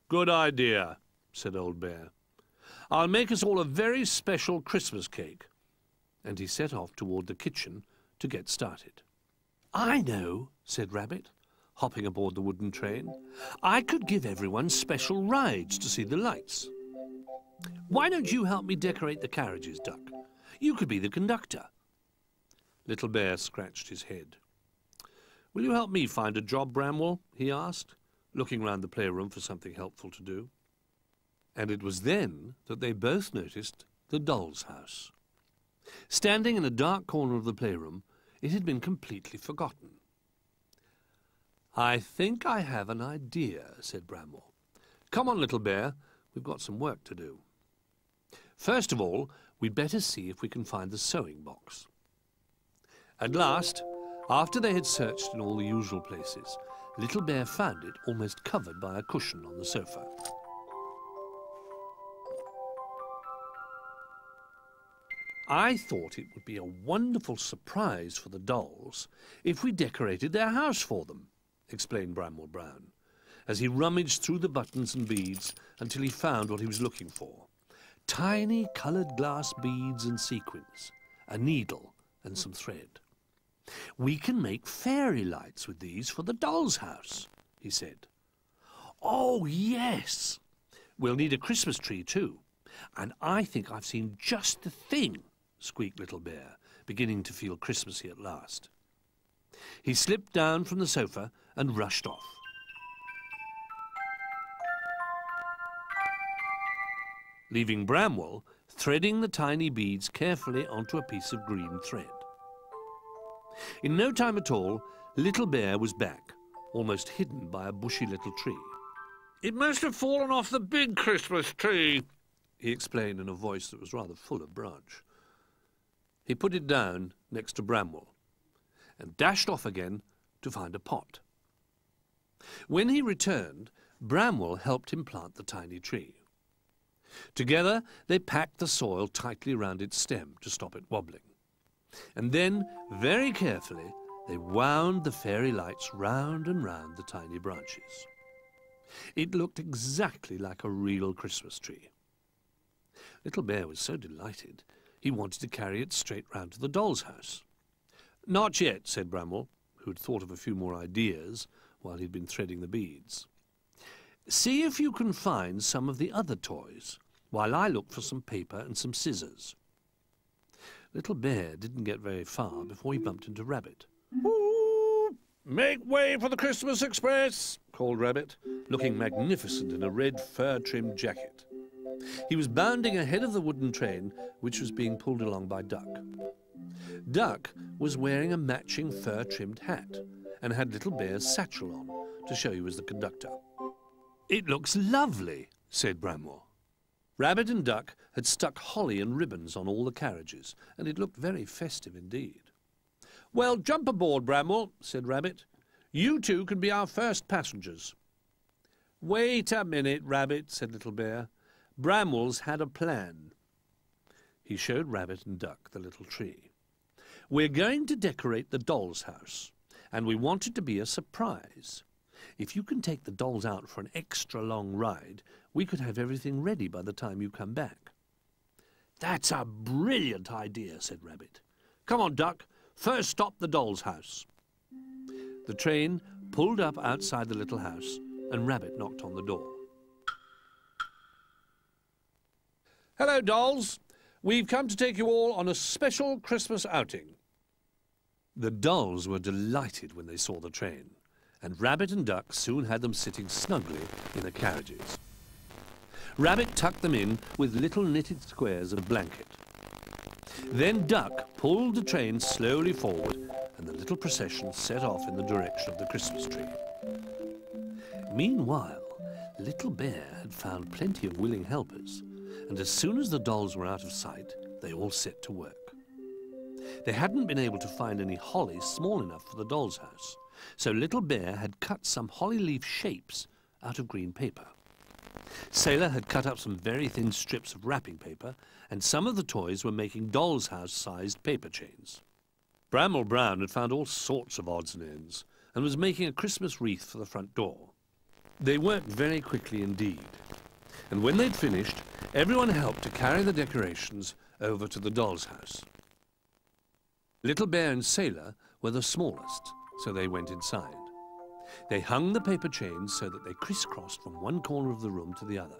Good idea, said Old Bear. I'll make us all a very special Christmas cake. And he set off toward the kitchen to get started. I know, said Rabbit, hopping aboard the wooden train. I could give everyone special rides to see the lights. Why don't you help me decorate the carriages, Duck? You could be the conductor. Little Bear scratched his head. Will you help me find a job, Bramwell? He asked, looking round the playroom for something helpful to do. And it was then that they both noticed the doll's house. Standing in a dark corner of the playroom, it had been completely forgotten. I think I have an idea, said Bramwell. Come on, Little Bear, we've got some work to do. First of all, we'd better see if we can find the sewing box. At last, after they had searched in all the usual places, Little Bear found it almost covered by a cushion on the sofa. I thought it would be a wonderful surprise for the dolls if we decorated their house for them, explained Bramwell Brown, as he rummaged through the buttons and beads until he found what he was looking for. Tiny coloured glass beads and sequins, a needle and some thread. We can make fairy lights with these for the doll's house, he said. Oh, yes. We'll need a Christmas tree too, and I think I've seen just the thing, squeaked Little Bear, beginning to feel Christmassy at last. He slipped down from the sofa and rushed off. Leaving Bramwell threading the tiny beads carefully onto a piece of green thread. In no time at all, Little Bear was back, almost hidden by a bushy little tree. It must have fallen off the big Christmas tree, he explained in a voice that was rather full of branch. He put it down next to Bramwell and dashed off again to find a pot. When he returned, Bramwell helped him plant the tiny tree. Together they packed the soil tightly round its stem to stop it wobbling. And then, very carefully, they wound the fairy lights round and round the tiny branches. It looked exactly like a real Christmas tree. Little Bear was so delighted, he wanted to carry it straight round to the doll's house. Not yet, said Bramwell, who had thought of a few more ideas while he'd been threading the beads. See if you can find some of the other toys, while I look for some paper and some scissors. Little Bear didn't get very far before he bumped into Rabbit. Ooh, make way for the Christmas Express, called Rabbit, looking magnificent in a red fur-trimmed jacket. He was bounding ahead of the wooden train, which was being pulled along by Duck. Duck was wearing a matching fur-trimmed hat and had Little Bear's satchel on to show he was the conductor. It looks lovely, said Bramwell. Rabbit and Duck had stuck holly and ribbons on all the carriages, and it looked very festive indeed. Well, jump aboard, Bramwell, said Rabbit. You two can be our first passengers. Wait a minute, Rabbit, said Little Bear. Bramwell's had a plan. He showed Rabbit and Duck the little tree. We're going to decorate the doll's house, and we want it to be a surprise. If you can take the dolls out for an extra long ride, we could have everything ready by the time you come back. That's a brilliant idea, said Rabbit. Come on, Duck. First stop the doll's house. The train pulled up outside the little house, and Rabbit knocked on the door. Hello, dolls. We've come to take you all on a special Christmas outing. The dolls were delighted when they saw the train, and Rabbit and Duck soon had them sitting snugly in the carriages. Rabbit tucked them in with little knitted squares of blanket. Then Duck pulled the train slowly forward, and the little procession set off in the direction of the Christmas tree. Meanwhile, Little Bear had found plenty of willing helpers, and as soon as the dolls were out of sight, they all set to work. They hadn't been able to find any holly small enough for the doll's house, so Little Bear had cut some holly leaf shapes out of green paper. Sailor had cut up some very thin strips of wrapping paper, and some of the toys were making doll's house-sized paper chains. Bramwell Brown had found all sorts of odds and ends, and was making a Christmas wreath for the front door. They worked very quickly indeed, and when they'd finished, everyone helped to carry the decorations over to the doll's house. Little Bear and Sailor were the smallest, so they went inside. They hung the paper chains so that they crisscrossed from one corner of the room to the other.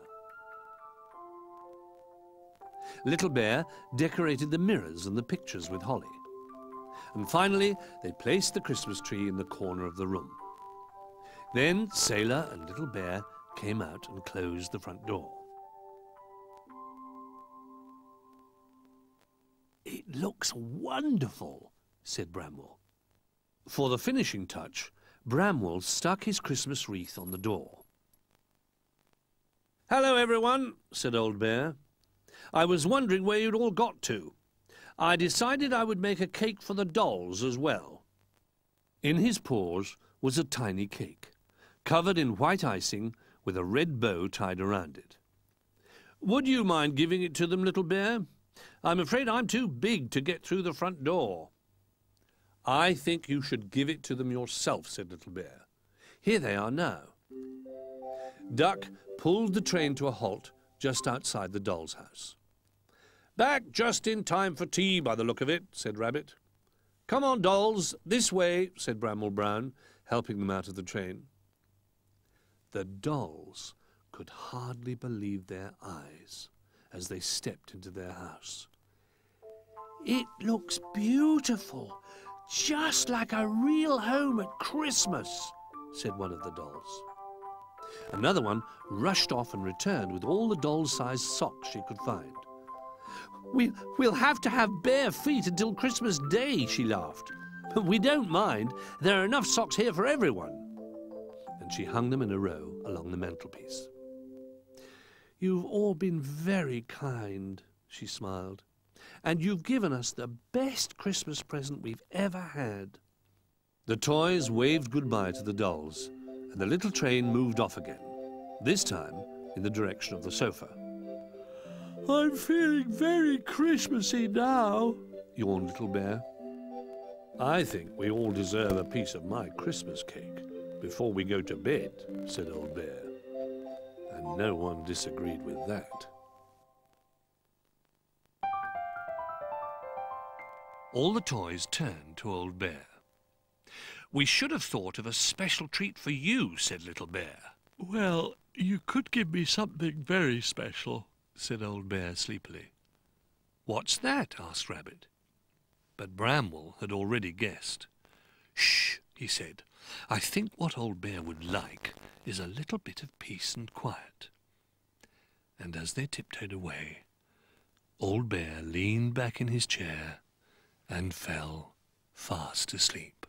Little Bear decorated the mirrors and the pictures with holly. And finally, they placed the Christmas tree in the corner of the room. Then Sailor and Little Bear came out and closed the front door. "It looks wonderful," said Bramwell. For the finishing touch, Bramwell stuck his Christmas wreath on the door. "Hello, everyone," said Old Bear. "I was wondering where you'd all got to. I decided I would make a cake for the dolls as well." In his paws was a tiny cake, covered in white icing with a red bow tied around it. "Would you mind giving it to them, Little Bear? I'm afraid I'm too big to get through the front door." "I think you should give it to them yourself," said Little Bear. "Here they are now." Duck pulled the train to a halt just outside the doll's house. "Back just in time for tea, by the look of it," said Rabbit. "Come on, dolls, this way," said Bramwell Brown, helping them out of the train. The dolls could hardly believe their eyes as they stepped into their house. "It looks beautiful, just like a real home at Christmas," said one of the dolls. Another one rushed off and returned with all the doll-sized socks she could find. We'll have to have bare feet until Christmas Day," she laughed. "But we don't mind. There are enough socks here for everyone." And she hung them in a row along the mantelpiece. "You've all been very kind," she smiled. "And you've given us the best Christmas present we've ever had." The toys waved goodbye to the dolls, and the little train moved off again, this time in the direction of the sofa. "I'm feeling very Christmassy now," yawned Little Bear. "I think we all deserve a piece of my Christmas cake before we go to bed," said Old Bear. And no one disagreed with that. All the toys turned to Old Bear. "We should have thought of a special treat for you," said Little Bear. "Well, you could give me something very special," said Old Bear sleepily. "What's that?" asked Rabbit. But Bramwell had already guessed. "Shh," he said. "I think what Old Bear would like is a little bit of peace and quiet." And as they tiptoed away, Old Bear leaned back in his chair and fell fast asleep.